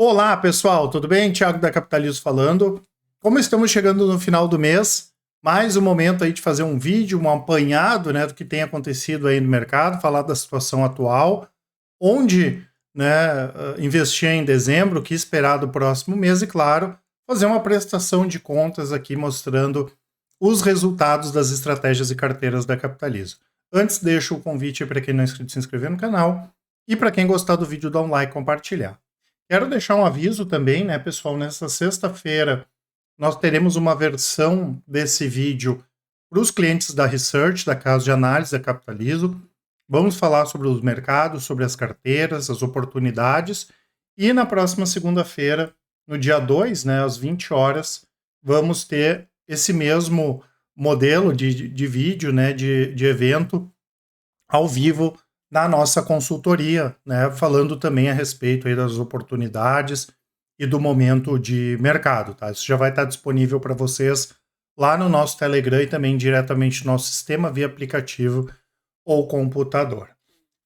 Olá, pessoal, tudo bem? Thiago da Capitalismo falando. Como estamos chegando no final do mês, mais um momento aí de fazer um vídeo, um apanhado, né, do que tem acontecido aí no mercado, falar da situação atual, onde, investir em dezembro, o que esperar do próximo mês e, claro, fazer uma prestação de contas aqui mostrando os resultados das estratégias e carteiras da Capitalismo. Antes, deixo o convite para quem não é inscrito se inscrever no canal e para quem gostar do vídeo, dar um like e compartilhar. Quero deixar um aviso também, né, pessoal? Nessa sexta-feira, nós teremos uma versão desse vídeo para os clientes da Research, da Casa de Análise da Capitalismo. Vamos falar sobre os mercados, sobre as carteiras, as oportunidades. E na próxima segunda-feira, no dia 2, né, às 20 horas, vamos ter esse mesmo modelo de vídeo, né, de evento ao vivo na nossa consultoria, né, falando também a respeito aí das oportunidades e do momento de mercado, tá? Isso já vai estar disponível para vocês lá no nosso Telegram e também diretamente no nosso sistema via aplicativo ou computador.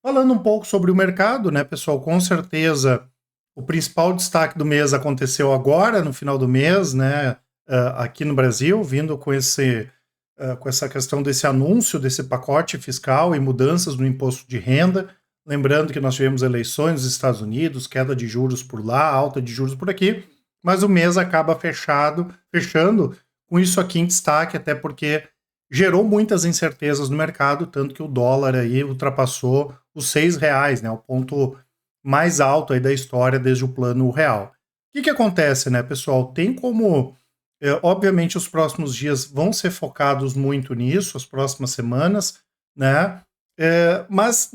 Falando um pouco sobre o mercado, né, pessoal, com certeza o principal destaque do mês aconteceu agora, no final do mês, né, aqui no Brasil, vindo com essa questão desse anúncio, desse pacote fiscal e mudanças no imposto de renda. Lembrando que nós tivemos eleições nos Estados Unidos, queda de juros por lá, alta de juros por aqui, mas o mês acaba fechando com isso aqui em destaque, até porque gerou muitas incertezas no mercado, tanto que o dólar aí ultrapassou os R$ 6, né, o ponto mais alto aí da história desde o plano real. O que acontece, né, pessoal? Tem como obviamente, os próximos dias vão ser focados muito nisso, as próximas semanas, né? Mas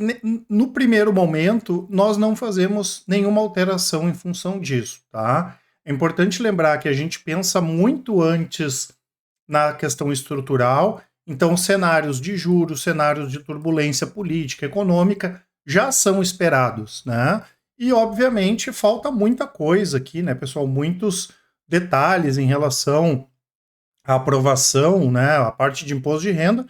no primeiro momento, nós não fazemos nenhuma alteração em função disso, tá? É importante lembrar que a gente pensa muito antes na questão estrutural, então cenários de juros, cenários de turbulência política, econômica, já são esperados, né? E, obviamente, falta muita coisa aqui, né, pessoal? Muitos detalhes em relação à aprovação, né, a parte de imposto de renda,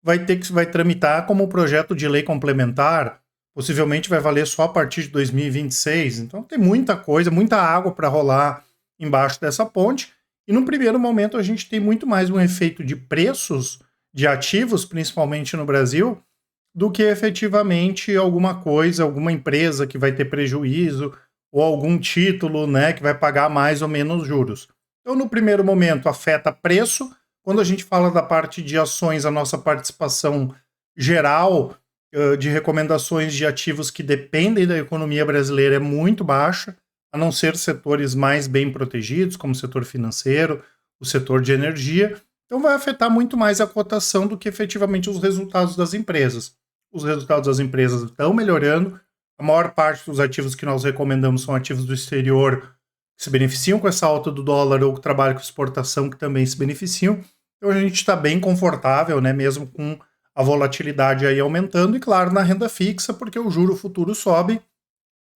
vai tramitar como projeto de lei complementar, possivelmente vai valer só a partir de 2026. Então tem muita coisa, muita água para rolar embaixo dessa ponte. E no primeiro momento a gente tem muito mais um efeito de preços de ativos, principalmente no Brasil, do que efetivamente alguma coisa, alguma empresa que vai ter prejuízo ou algum título, né, que vai pagar mais ou menos juros. Então, no primeiro momento, afeta preço. Quando a gente fala da parte de ações, a nossa participação geral de recomendações de ativos que dependem da economia brasileira é muito baixa, a não ser setores mais bem protegidos, como o setor financeiro, o setor de energia. Então, vai afetar muito mais a cotação do que efetivamente os resultados das empresas. Os resultados das empresas estão melhorando. A maior parte dos ativos que nós recomendamos são ativos do exterior que se beneficiam com essa alta do dólar ou que trabalham com exportação que também se beneficiam. Então a gente está bem confortável, né, mesmo com a volatilidade aí aumentando e, claro, na renda fixa, porque o juro futuro sobe.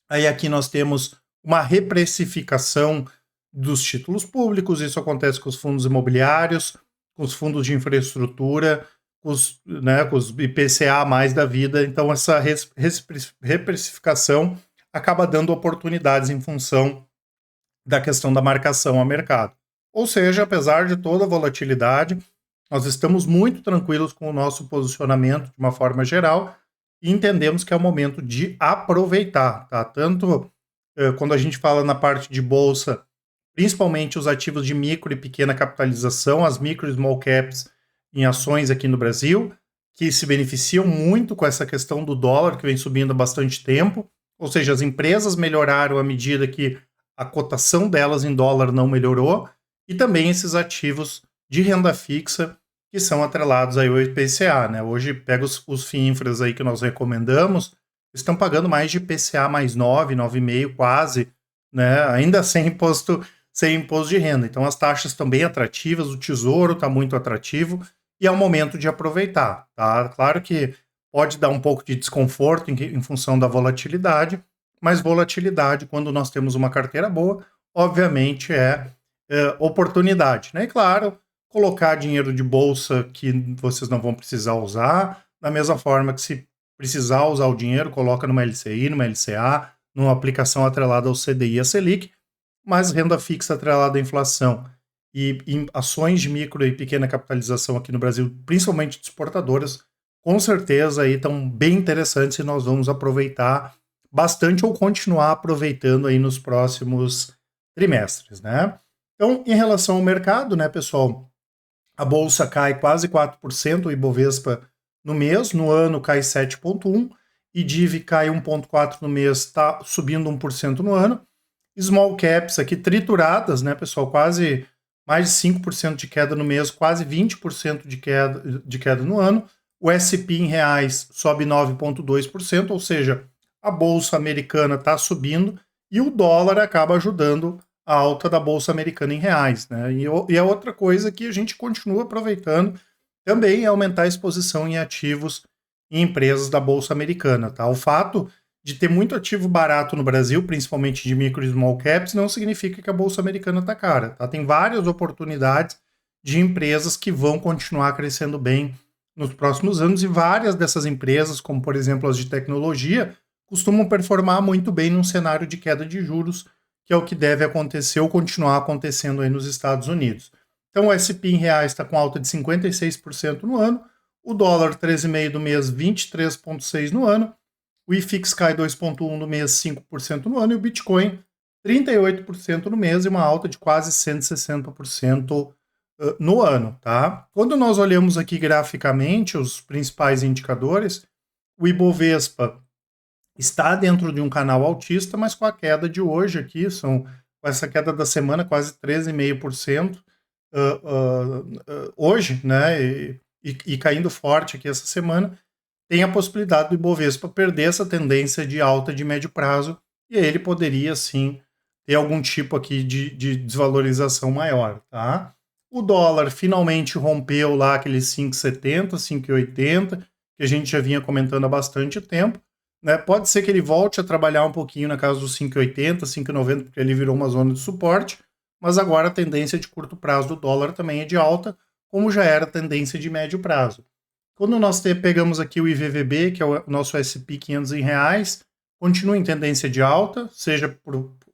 Aí aqui nós temos uma reprecificação dos títulos públicos, isso acontece com os fundos imobiliários, com os fundos de infraestrutura, com os IPCA mais da vida. Então essa reprecificação acaba dando oportunidades em função da questão da marcação a mercado. Ou seja, apesar de toda a volatilidade, nós estamos muito tranquilos com o nosso posicionamento de uma forma geral e entendemos que é o momento de aproveitar, tá? Tanto quando a gente fala na parte de bolsa, principalmente os ativos de micro e pequena capitalização, as micro e small caps em ações aqui no Brasil, que se beneficiam muito com essa questão do dólar, que vem subindo há bastante tempo, ou seja, as empresas melhoraram à medida que a cotação delas em dólar não melhorou, e também esses ativos de renda fixa que são atrelados aí ao IPCA, né? Hoje, pega os FIINFRAs aí que nós recomendamos, estão pagando mais de IPCA mais 9, 9,5 quase, né? Ainda sem imposto de renda. Então as taxas estão bem atrativas, o tesouro está muito atrativo e é o momento de aproveitar, tá? Claro que pode dar um pouco de desconforto em função da volatilidade, mas volatilidade, quando nós temos uma carteira boa, obviamente é oportunidade, né? E claro, colocar dinheiro de bolsa que vocês não vão precisar usar, da mesma forma que se precisar usar o dinheiro, coloca numa LCI, numa LCA, numa aplicação atrelada ao CDI e à Selic, mas renda fixa atrelada à inflação e em ações de micro e pequena capitalização aqui no Brasil, principalmente de exportadoras, com certeza aí estão bem interessantes e nós vamos aproveitar bastante ou continuar aproveitando aí nos próximos trimestres, né? Então, em relação ao mercado, né, pessoal, a bolsa cai quase 4%, o Ibovespa no mês, no ano cai 7,1%, e DIV cai 1,4% no mês, está subindo 1% no ano. Small caps aqui trituradas, né, pessoal, quase mais de 5% de queda no mês, quase 20% de queda no ano. O S&P em reais sobe 9,2%, ou seja, a bolsa americana está subindo e o dólar acaba ajudando a alta da bolsa americana em reais, né? E a outra coisa que a gente continua aproveitando também é aumentar a exposição em ativos em empresas da bolsa americana, tá? O fato de ter muito ativo barato no Brasil, principalmente de micro e small caps, não significa que a bolsa americana está cara, tá? Tem várias oportunidades de empresas que vão continuar crescendo bem nos próximos anos e várias dessas empresas, como por exemplo as de tecnologia, costumam performar muito bem num cenário de queda de juros, que é o que deve acontecer ou continuar acontecendo aí nos Estados Unidos. Então o S&P em reais está com alta de 56% no ano, o dólar 13,5 do mês 23,6 no ano, o IFIX cai 2,1 no mês 5% no ano e o Bitcoin 38% no mês e uma alta de quase 160% no ano, tá? Quando nós olhamos aqui graficamente os principais indicadores, o Ibovespa está dentro de um canal altista, mas com a queda de hoje aqui, com essa queda da semana, quase 13,5% hoje, né, e caindo forte aqui essa semana, tem a possibilidade do Ibovespa perder essa tendência de alta de médio prazo, e aí ele poderia, sim, ter algum tipo aqui de desvalorização maior, tá? O dólar finalmente rompeu lá aqueles 5,70, 5,80, que a gente já vinha comentando há bastante tempo, né? Pode ser que ele volte a trabalhar um pouquinho na casa dos 5,80, 5,90, porque ele virou uma zona de suporte, mas agora a tendência de curto prazo do dólar também é de alta, como já era a tendência de médio prazo. Quando nós pegamos aqui o IVVB, que é o nosso S&P 500 em reais, continua em tendência de alta, seja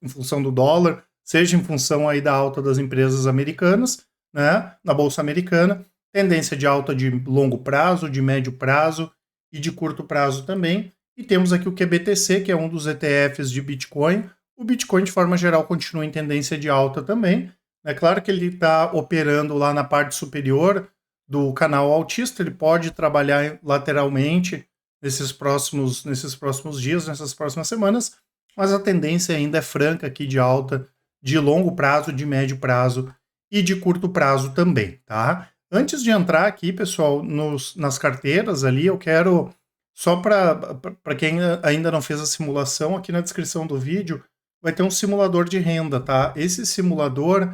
em função do dólar, seja em função aí da alta das empresas americanas, né, na bolsa americana, tendência de alta de longo prazo, de médio prazo e de curto prazo também. E temos aqui o QBTC, que é um dos ETFs de Bitcoin. O Bitcoin, de forma geral, continua em tendência de alta também. É claro que ele está operando lá na parte superior do canal altista, ele pode trabalhar lateralmente nesses próximos dias, nessas próximas semanas, mas a tendência ainda é franca aqui de alta de longo prazo, de médio prazo e de curto prazo também, tá? Antes de entrar aqui, pessoal, nas carteiras ali, eu quero, só para quem ainda não fez a simulação, aqui na descrição do vídeo vai ter um simulador de renda, tá? Esse simulador,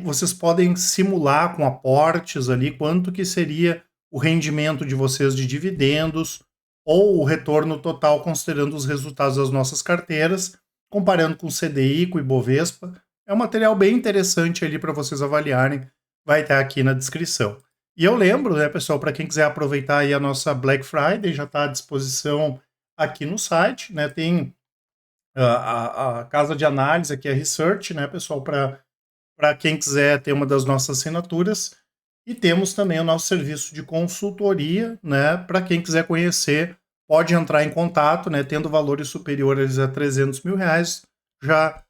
vocês podem simular com aportes ali quanto que seria o rendimento de vocês de dividendos ou o retorno total considerando os resultados das nossas carteiras, comparando com o CDI, com o Ibovespa. É um material bem interessante ali para vocês avaliarem, vai estar aqui na descrição. E eu lembro, né, pessoal, para quem quiser aproveitar aí a nossa Black Friday, já está à disposição aqui no site, né, tem a casa de análise aqui, a Research, né, pessoal, para quem quiser ter uma das nossas assinaturas. E temos também o nosso serviço de consultoria, né? Para quem quiser conhecer, pode entrar em contato, né? Tendo valores superiores a 300 mil reais, já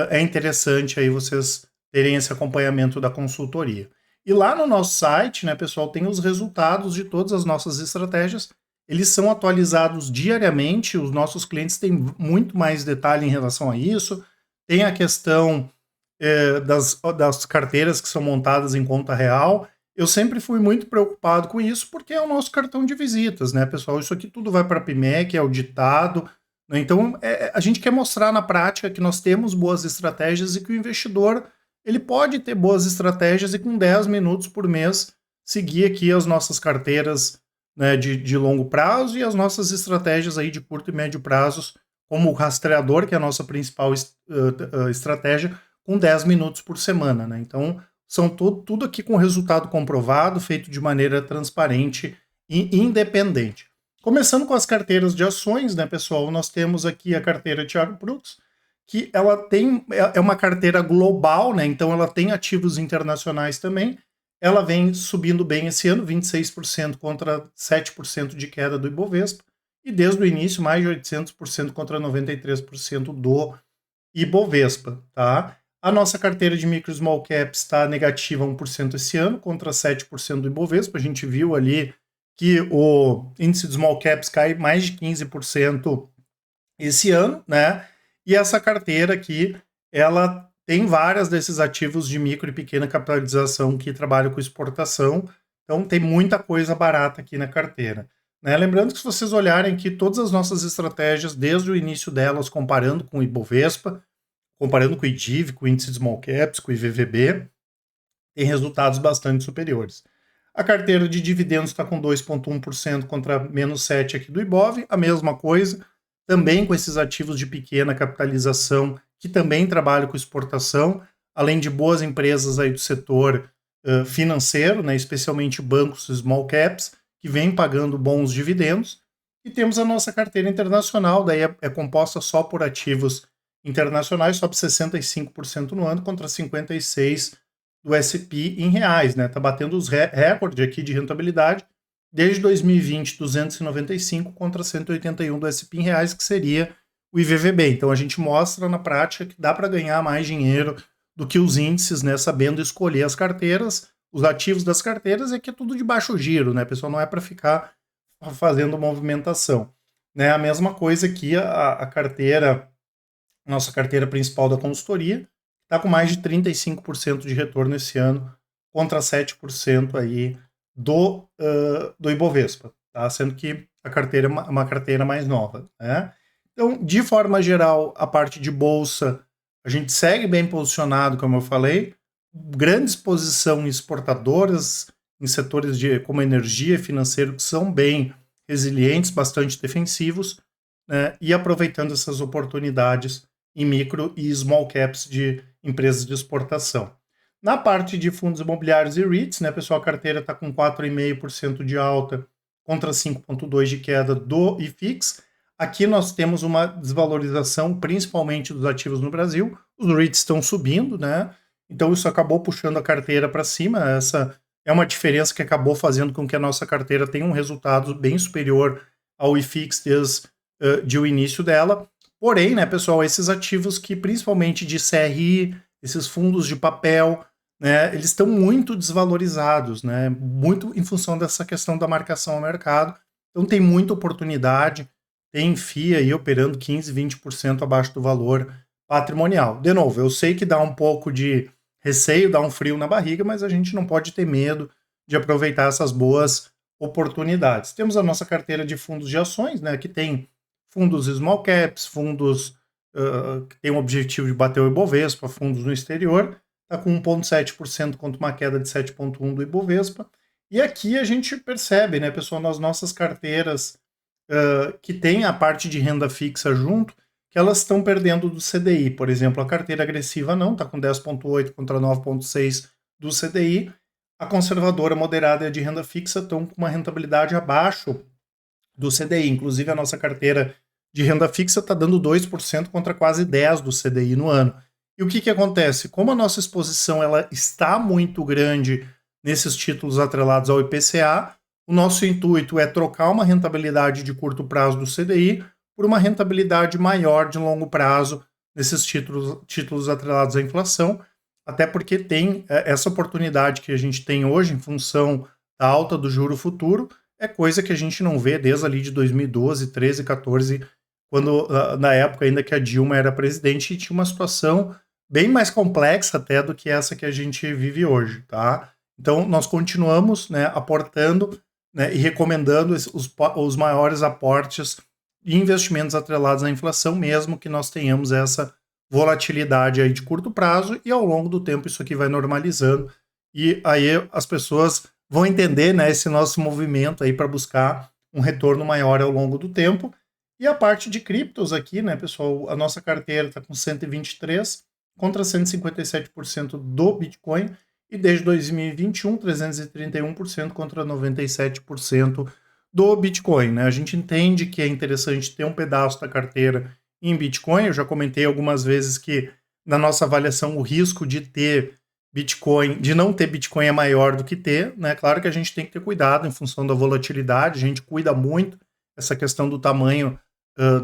é interessante aí vocês terem esse acompanhamento da consultoria. E lá no nosso site, né, pessoal, tem os resultados de todas as nossas estratégias. Eles são atualizados diariamente, os nossos clientes têm muito mais detalhe em relação a isso. Tem a questão das carteiras que são montadas em conta real. Eu sempre fui muito preocupado com isso, porque é o nosso cartão de visitas, né, pessoal? Isso aqui tudo vai para a PMEC, é auditado, né? Então, a gente quer mostrar na prática que nós temos boas estratégias e que o investidor ele pode ter boas estratégias e com 10 minutos por mês seguir aqui as nossas carteiras, né, de longo prazo e as nossas estratégias aí de curto e médio prazos, como o rastreador, que é a nossa principal estratégia, com 10 minutos por semana, né? Então, são tudo aqui com resultado comprovado, feito de maneira transparente e independente. Começando com as carteiras de ações, né, pessoal? Nós temos aqui a carteira Thiago Prux, que ela é uma carteira global, né? Então ela tem ativos internacionais também. Ela vem subindo bem esse ano, 26% contra 7% de queda do Ibovespa, e desde o início mais de 800% contra 93% do Ibovespa, tá? A nossa carteira de micro e small caps está negativa 1% esse ano, contra 7% do Ibovespa. A gente viu ali que o índice de small caps cai mais de 15% esse ano, né? E essa carteira aqui, ela tem várias desses ativos de micro e pequena capitalização que trabalham com exportação, então tem muita coisa barata aqui na carteira. Né? Lembrando que se vocês olharem aqui todas as nossas estratégias, desde o início delas, comparando com o Ibovespa, comparando com o IDIV, com o índice de small caps, com o IVVB, tem resultados bastante superiores. A carteira de dividendos está com 2,1% contra menos 7% aqui do Ibov, a mesma coisa, também com esses ativos de pequena capitalização, que também trabalham com exportação, além de boas empresas aí do setor financeiro, né, especialmente bancos e small caps, que vêm pagando bons dividendos. E temos a nossa carteira internacional, daí é composta só por ativos internacionais, sobe 65% no ano contra 56% do S&P em reais, né? Tá batendo os recordes aqui de rentabilidade desde 2020, 295 contra 181 do S&P em reais, que seria o IVVB. Então a gente mostra na prática que dá para ganhar mais dinheiro do que os índices, né? Sabendo escolher as carteiras, os ativos das carteiras, é que é tudo de baixo giro, né? Pessoal, não é para ficar fazendo movimentação. Né? A mesma coisa aqui, a carteira, nossa carteira principal da consultoria, está com mais de 35% de retorno esse ano, contra 7% aí do Ibovespa, tá? Sendo que a carteira é uma carteira mais nova. Né? Então, de forma geral, a parte de bolsa, a gente segue bem posicionado, como eu falei, grande exposição em exportadoras, em setores como energia e financeiro, que são bem resilientes, bastante defensivos, né? E aproveitando essas oportunidades em micro e small caps de empresas de exportação. Na parte de fundos imobiliários e REITs, né, pessoal, a carteira está com 4,5% de alta contra 5,2% de queda do IFIX. Aqui nós temos uma desvalorização, principalmente dos ativos no Brasil. Os REITs estão subindo, né? Então isso acabou puxando a carteira para cima. Essa é uma diferença que acabou fazendo com que a nossa carteira tenha um resultado bem superior ao IFIX desde o início dela. Porém, né, pessoal, esses ativos que principalmente de CRI, esses fundos de papel, né, eles estão muito desvalorizados, né, muito em função dessa questão da marcação ao mercado. Então tem muita oportunidade, tem FII aí operando 15, 20% abaixo do valor patrimonial. De novo, eu sei que dá um pouco de receio, dá um frio na barriga, mas a gente não pode ter medo de aproveitar essas boas oportunidades. Temos a nossa carteira de fundos de ações, né, que tem fundos small caps, fundos que têm o objetivo de bater o Ibovespa, fundos no exterior, está com 1,7% contra uma queda de 7,1% do Ibovespa. E aqui a gente percebe, né, pessoal, nas nossas carteiras que tem a parte de renda fixa junto, que elas estão perdendo do CDI. Por exemplo, a carteira agressiva não, está com 10,8% contra 9,6% do CDI. A conservadora moderada e a de renda fixa estão com uma rentabilidade abaixo do CDI. Inclusive, a nossa carteira de renda fixa está dando 2% contra quase 10% do CDI no ano. E o que acontece? Como a nossa exposição ela está muito grande nesses títulos atrelados ao IPCA, o nosso intuito é trocar uma rentabilidade de curto prazo do CDI por uma rentabilidade maior de longo prazo nesses títulos atrelados à inflação, até porque tem essa oportunidade que a gente tem hoje em função da alta do juro futuro, é coisa que a gente não vê desde ali de 2012, 13, 14, quando na época ainda que a Dilma era presidente e tinha uma situação bem mais complexa até do que essa que a gente vive hoje, tá? Então nós continuamos, né, aportando, né, e recomendando os maiores aportes de investimentos atrelados à inflação, mesmo que nós tenhamos essa volatilidade aí de curto prazo, e ao longo do tempo isso aqui vai normalizando, e aí as pessoas vão entender, né, esse nosso movimento aí para buscar um retorno maior ao longo do tempo. E a parte de criptos aqui, né, pessoal, a nossa carteira está com 123 contra 157% do Bitcoin, e desde 2021, 331% contra 97% do Bitcoin, né? A gente entende que é interessante ter um pedaço da carteira em Bitcoin. Eu já comentei algumas vezes que na nossa avaliação o risco de ter Bitcoin, de não ter Bitcoin é maior do que ter, né? Claro que a gente tem que ter cuidado em função da volatilidade, a gente cuida muito essa questão do tamanho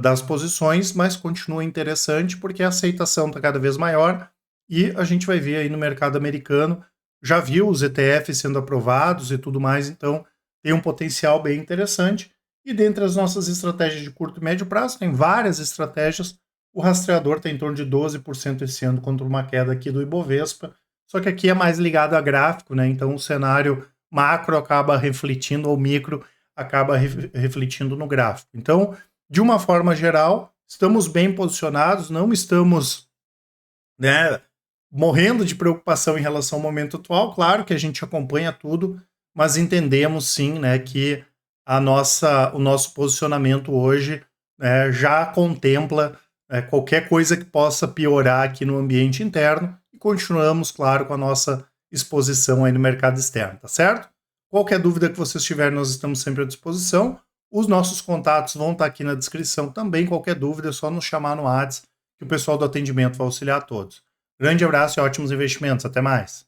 das posições, mas continua interessante porque a aceitação está cada vez maior e a gente vai ver aí no mercado americano, já viu os ETFs sendo aprovados e tudo mais, então tem um potencial bem interessante. E dentre as nossas estratégias de curto e médio prazo, tem várias estratégias. O rastreador está em torno de 12% esse ano contra uma queda aqui do Ibovespa, só que aqui é mais ligado a gráfico, né? Então o cenário macro acaba refletindo, ou micro acaba refletindo no gráfico. Então, de uma forma geral, estamos bem posicionados, não estamos, né, morrendo de preocupação em relação ao momento atual. Claro que a gente acompanha tudo, mas entendemos sim, né, que o nosso posicionamento hoje já contempla qualquer coisa que possa piorar aqui no ambiente interno e continuamos, claro, com a nossa exposição aí no mercado externo, tá certo? Qualquer dúvida que vocês tiverem, nós estamos sempre à disposição. Os nossos contatos vão estar aqui na descrição também. Qualquer dúvida é só nos chamar no WhatsApp, que o pessoal do atendimento vai auxiliar a todos. Grande abraço e ótimos investimentos. Até mais.